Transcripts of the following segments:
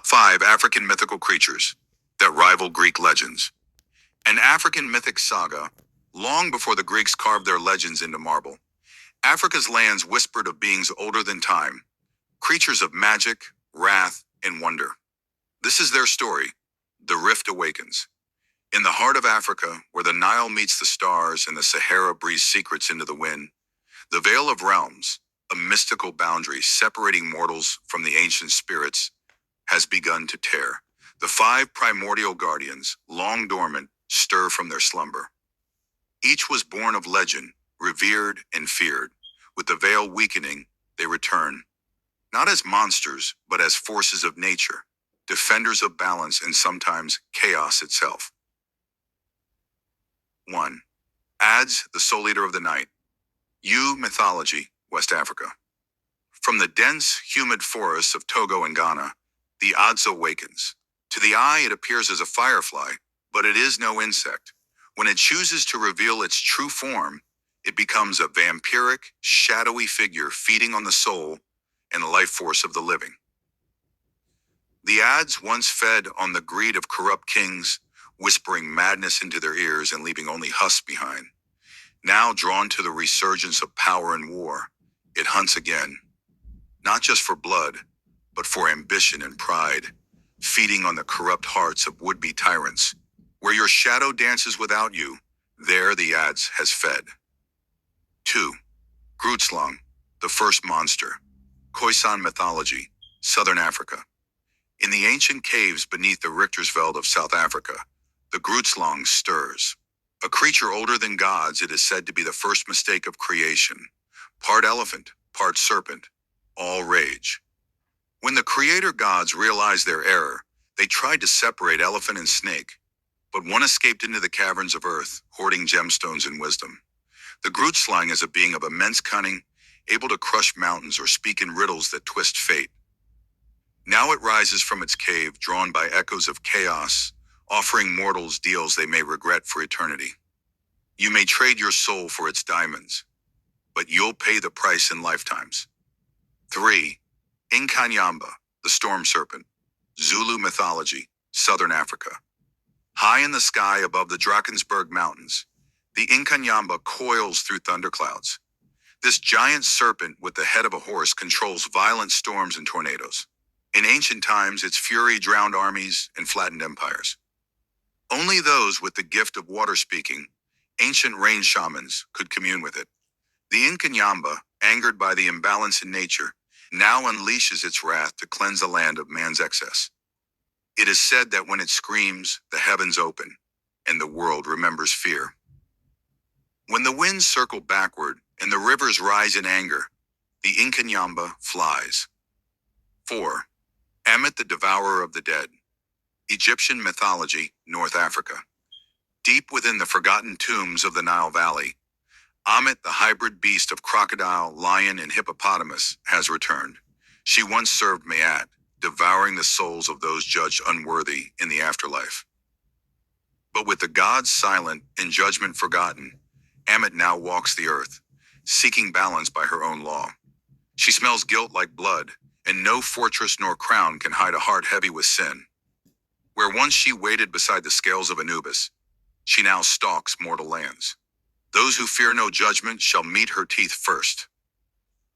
Top 5 African mythical creatures that rival Greek legends. An African mythic saga, long before the Greeks carved their legends into marble. Africa's lands whispered of beings older than time, creatures of magic, wrath, and wonder. This is their story. The Rift Awakens. In the heart of Africa, where the Nile meets the stars and the Sahara breathes secrets into the wind, the Veil of Realms, a mystical boundary separating mortals from the ancient spirits, has begun to tear. The 5 primordial guardians, long dormant, stir from their slumber. Each was born of legend, revered and feared. With the veil weakening, they return, not as monsters, but as forces of nature, defenders of balance and sometimes chaos itself. 1. Adds, the soul eater of the night. Mythology, West Africa. From the dense, humid forests of Togo and Ghana, the Adze awakens. To the eye, it appears as a firefly, but it is no insect. When it chooses to reveal its true form, it becomes a vampiric, shadowy figure feeding on the soul and life force of the living. The Adze once fed on the greed of corrupt kings, whispering madness into their ears and leaving only husks behind. Now drawn to the resurgence of power and war, it hunts again, not just for blood, but for ambition and pride, feeding on the corrupt hearts of would-be tyrants. Where your shadow dances without you, there the Adze has fed. 2. Grootslang, the first monster. Khoisan mythology, Southern Africa. In the ancient caves beneath the Richtersveld of South Africa, the Grootslang stirs. A creature older than gods, it is said to be the first mistake of creation. Part elephant, part serpent, all rage. When the creator gods realized their error, they tried to separate elephant and snake, but one escaped into the caverns of earth, hoarding gemstones and wisdom. The Grootslang is a being of immense cunning, able to crush mountains or speak in riddles that twist fate. Now it rises from its cave, drawn by echoes of chaos, offering mortals deals they may regret for eternity. You may trade your soul for its diamonds, but you'll pay the price in lifetimes. 3. Inkanyamba, the storm serpent. Zulu mythology, Southern Africa. High in the sky above the Drakensberg Mountains, the Inkanyamba coils through thunderclouds. This giant serpent with the head of a horse controls violent storms and tornadoes. In ancient times, its fury drowned armies and flattened empires. Only those with the gift of water speaking, ancient rain shamans, could commune with it. The Inkanyamba, angered by the imbalance in nature, now unleashes its wrath to cleanse the land of man's excess. It is said that when it screams, the heavens open, and the world remembers fear. When the winds circle backward and the rivers rise in anger, the Inkanyamba flies. 4. Ammit, the devourer of the dead. Egyptian mythology, North Africa. Deep within the forgotten tombs of the Nile Valley, Ammit, the hybrid beast of crocodile, lion, and hippopotamus, has returned. She once served Maat, devouring the souls of those judged unworthy in the afterlife. But with the gods silent and judgment forgotten, Ammit now walks the earth, seeking balance by her own law. She smells guilt like blood, and no fortress nor crown can hide a heart heavy with sin. Where once she waited beside the scales of Anubis, she now stalks mortal lands. Those who fear no judgment shall meet her teeth first.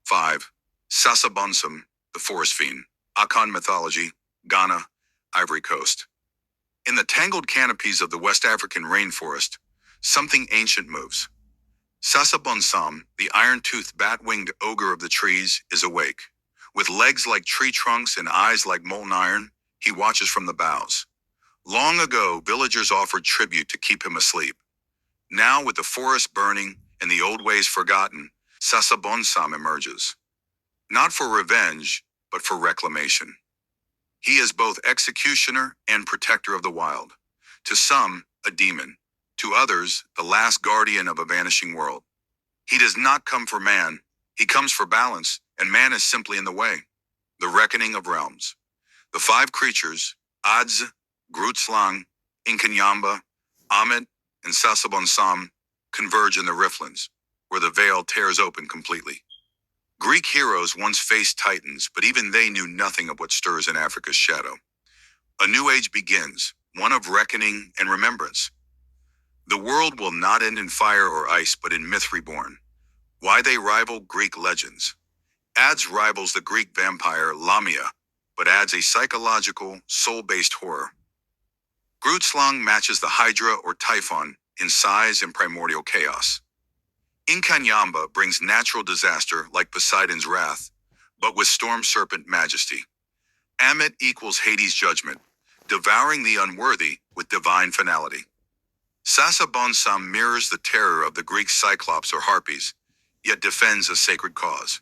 5. Sasabonsum, the forest fiend. Akan mythology, Ghana, Ivory Coast. In the tangled canopies of the West African rainforest, something ancient moves. Sasabonsam, the iron-toothed bat-winged ogre of the trees, is awake. With legs like tree trunks and eyes like molten iron, he watches from the boughs. Long ago, villagers offered tribute to keep him asleep. Now, with the forest burning and the old ways forgotten, Sasabonsam emerges. Not for revenge, but for reclamation. He is both executioner and protector of the wild. To some, a demon. To others, the last guardian of a vanishing world. He does not come for man. He comes for balance, and man is simply in the way. The reckoning of realms. The 5 creatures, Adze, Grootslang, Inkanyamba, Ammit, and Sasabonsam, converge in the Riftlands, where the veil tears open completely. Greek heroes once faced titans, but even they knew nothing of what stirs in Africa's shadow. A new age begins, one of reckoning and remembrance. The world will not end in fire or ice, but in myth reborn. Why they rival Greek legends. Adds rivals the Greek vampire Lamia, but adds a psychological, soul-based horror. Grutzlang matches the Hydra or Typhon in size and primordial chaos. Inkanyamba brings natural disaster like Poseidon's wrath, but with storm serpent majesty. Amit equals Hades' judgment, devouring the unworthy with divine finality. Sasabonsam mirrors the terror of the Greek cyclops or harpies, yet defends a sacred cause.